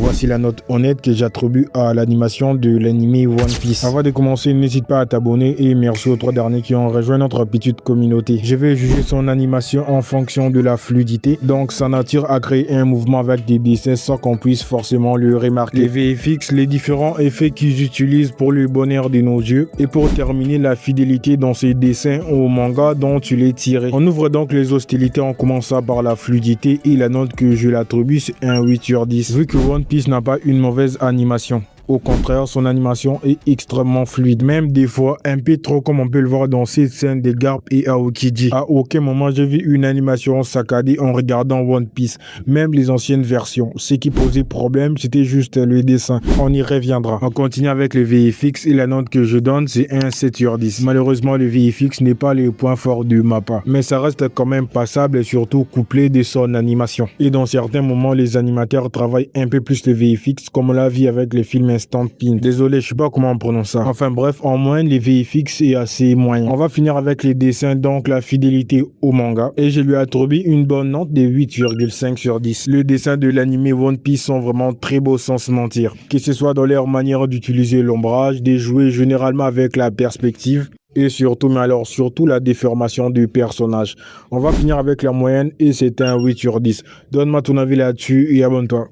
voici la note honnête que j'attribue à l'animation de l'anime One Piece. Avant de commencer, n'hésite pas à t'abonner et merci aux 3 derniers qui ont rejoint notre petite communauté. Je vais juger son animation en fonction de la fluidité, donc sa nature à créer un mouvement avec des dessins sans qu'on puisse forcément le remarquer. Les VFX, les différents effets qu'ils utilisent pour le bonheur de nos yeux et pour terminer la fidélité dans ces dessins au manga dont tu l'es tiré. On ouvre donc les hostilités en commençant par la fluidité et la note que je l'attribue c'est un 8 sur 10 vu que One Piece n'a pas une mauvaise animation. Au contraire, son animation est extrêmement fluide, même des fois un peu trop comme on peut le voir dans cette scène de Garp et Aokiji. À aucun moment j'ai vu une animation saccadée en regardant One Piece, même les anciennes versions. Ce qui posait problème, c'était juste le dessin. On y reviendra. On continue avec le VFX et la note que je donne, c'est un 7 sur 10. Malheureusement, le VFX n'est pas le point fort du MAPPA, mais ça reste quand même passable et surtout couplé de son animation. Et dans certains moments, les animateurs travaillent un peu plus le VFX, comme on l'a vu avec les films Stampin'. Désolé, je sais pas comment on prononce ça. Enfin bref, en moyenne, les VFX est assez moyen. On va finir avec les dessins, donc la fidélité au manga. Et je lui attribue une bonne note de 8,5 sur 10. Les dessins de l'anime One Piece sont vraiment très beaux sans se mentir. Que ce soit dans leur manière d'utiliser l'ombrage, de jouer généralement avec la perspective, et surtout, mais alors surtout la déformation du personnage. On va finir avec la moyenne et c'est un 8 sur 10. Donne-moi ton avis là-dessus et abonne-toi.